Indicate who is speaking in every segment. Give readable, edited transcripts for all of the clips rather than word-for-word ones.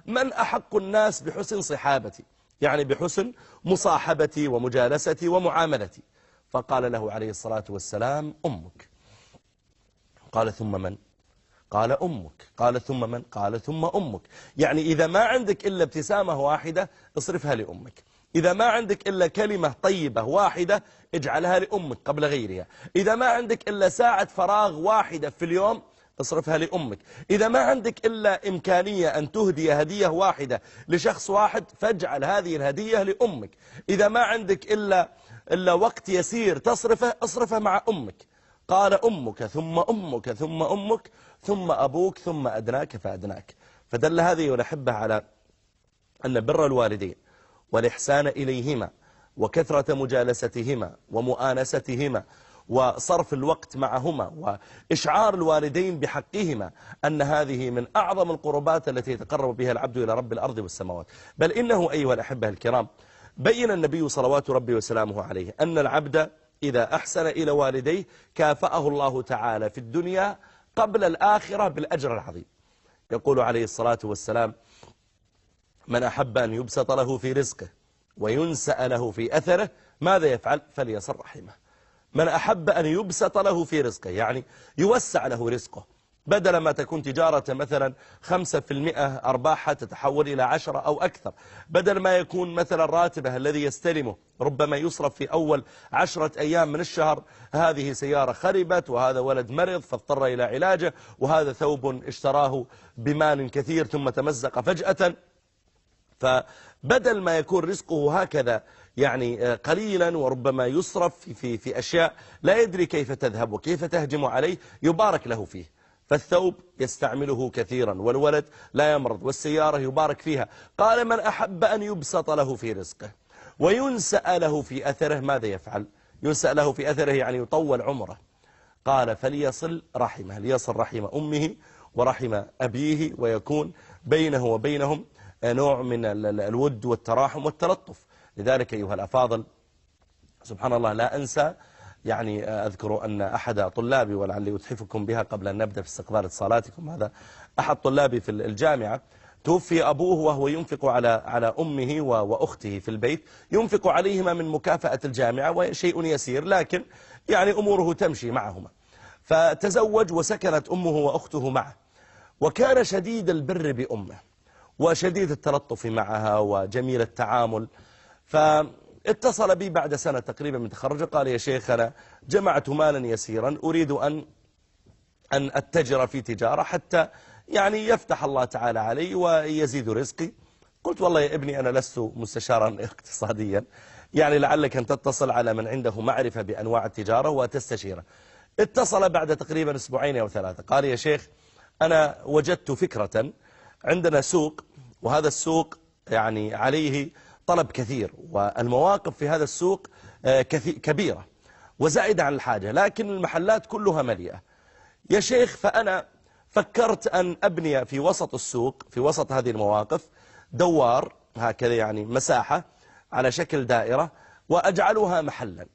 Speaker 1: من أحق الناس بحسن صحابتي، يعني بحسن مصاحبتي ومجالستي ومعاملتي. فقال له عليه الصلاة والسلام أمك. قال ثم من؟ قال أمك. قال ثم من؟ قال ثم أمك. يعني إذا ما عندك إلا ابتسامة واحدة اصرفها لأمك، إذا ما عندك إلا كلمة طيبة واحدة اجعلها لأمك قبل غيرها، إذا ما عندك إلا ساعة فراغ واحدة في اليوم اصرفها لأمك، إذا ما عندك إلا إمكانية أن تهدي هدية واحدة لشخص واحد فاجعل هذه الهدية لأمك، إذا ما عندك إلا وقت يسير تصرفه اصرفه مع أمك. قال أمك ثم أمك ثم أمك ثم أبوك ثم أدناك فأدناك. فدل هذه ونحبه على أن بر الوالدين والإحسان إليهما وكثرة مجالستهما ومؤانستهما وصرف الوقت معهما وإشعار الوالدين بحقهما أن هذه من أعظم القربات التي يتقرب بها العبد إلى رب الأرض والسماوات. بل إنه أيها الأحبة الكرام بين النبي صلوات ربي وسلامه عليه أن العبد إذا أحسن إلى والديه كافأه الله تعالى في الدنيا قبل الآخرة بالأجر العظيم. يقول عليه الصلاة والسلام من أحب أن يبسط له في رزقه وينسأ له في أثره ماذا يفعل؟ فليصل رحمه. من أحب أن يبسط له في رزقه يعني يوسع له رزقه، بدل ما تكون تجارة مثلا 5% أرباحها تتحول إلى 10 أو أكثر، بدل ما يكون مثلا راتبه الذي يستلمه ربما يصرف في أول 10 أيام من الشهر هذه سيارة خربت وهذا ولد مرض فاضطر إلى علاجه وهذا ثوب اشتراه بمال كثير ثم تمزق فجأة، فبدل ما يكون رزقه هكذا يعني قليلا وربما يصرف في أشياء لا يدري كيف تذهب وكيف تهجم عليه يبارك له فيه. فالثوب يستعمله كثيرا والولد لا يمرض والسيارة يبارك فيها. قال من أحب أن يبسط له في رزقه وينسأ له في أثره ماذا يفعل؟ ينسأ له في أثره يعني يطول عمره. قال فليصل رحمه، ليصل رحم أمه ورحم أبيه ويكون بينه وبينهم نوع من الود والتراحم والتلطف. لذلك أيها الأفاضل سبحان الله لا أنسى يعني أذكر أن أحد طلابي ولعلي أتحفكم بها قبل أن نبدأ في استقبال اتصالاتكم، هذا أحد طلابي في الجامعة توفي أبوه وهو ينفق على أمه وأخته في البيت، ينفق عليهما من مكافأة الجامعة وشيء يسير لكن يعني أموره تمشي معهما. فتزوج وسكنت أمه وأخته معه وكان شديد البر بأمه وشديد التلطف معها وجميل التعامل. فاتصل بي بعد سنة تقريبا من تخرجه قال يا شيخ أنا جمعت مالا يسيرا أريد أن أتجر في تجارة حتى يعني يفتح الله تعالى علي ويزيد رزقي. قلت والله يا ابني أنا لست مستشارا اقتصاديا، يعني لعلك أن تتصل على من عنده معرفة بأنواع التجارة وتستشيره. اتصل بعد تقريبا 2 أو 3 قال يا شيخ أنا وجدت فكرة، عندنا سوق وهذا السوق يعني عليه طلب كثير والمواقف في هذا السوق كبيرة وزائدة عن الحاجة لكن المحلات كلها مليئة يا شيخ، فأنا فكرت أن أبني في وسط السوق في وسط هذه المواقف دوار هكذا يعني مساحة على شكل دائرة وأجعلها محلا.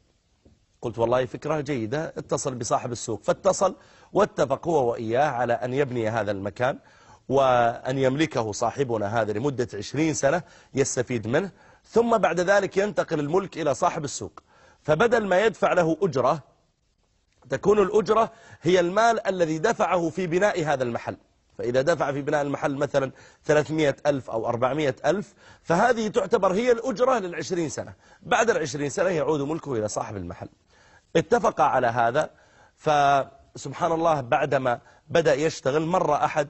Speaker 1: قلت والله فكرة جيدة، اتصل بصاحب السوق فاتصل واتفق هو وإياه على أن يبني هذا المكان وأن يملكه صاحبنا هذا لمدة 20 سنة يستفيد منه، ثم بعد ذلك ينتقل الملك إلى صاحب السوق. فبدل ما يدفع له أجرة تكون الأجرة هي المال الذي دفعه في بناء هذا المحل، فإذا دفع في بناء المحل مثلا 300,000 أو 400,000 فهذه تعتبر هي الأجرة لل20 سنة، بعد ال20 سنة يعود ملكه إلى صاحب المحل. اتفق على هذا. فسبحان الله بعدما بدأ يشتغل مرة أحد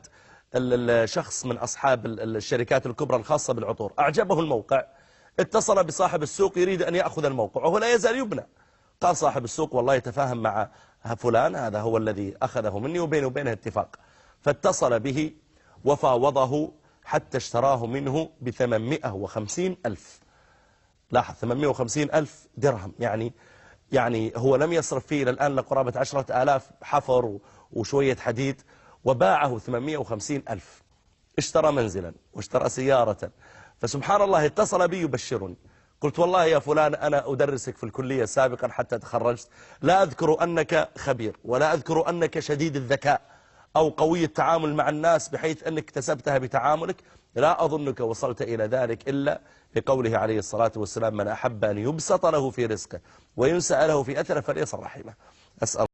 Speaker 1: الشخص من أصحاب الشركات الكبرى الخاصة بالعطور أعجبه الموقع، اتصل بصاحب السوق يريد أن يأخذ الموقع وهو لا يزال يبنى. قال صاحب السوق والله يتفاهم مع فلان هذا هو الذي أخذه مني وبينه وبينه اتفاق، فاتصل به وفاوضه حتى اشتراه منه ب850,000. لاحظ 850,000 درهم، يعني هو لم يصرف فيه إلى الآن لقرابة 10,000 حفر وشوية حديد وباعه 850,000. اشترى منزلا واشترى سيارة. فسبحان الله اتصل بي يبشرني، قلت والله يا فلان أنا أدرسك في الكلية سابقا حتى تخرجت، لا أذكر أنك خبير ولا أذكر أنك شديد الذكاء أو قوي التعامل مع الناس بحيث أنك اكتسبتها بتعاملك، لا أظنك وصلت إلى ذلك إلا بقوله عليه الصلاة والسلام: من أحب أن يبسط له في رزقه وينسأ له في أثره فليصل رحمه. أسأل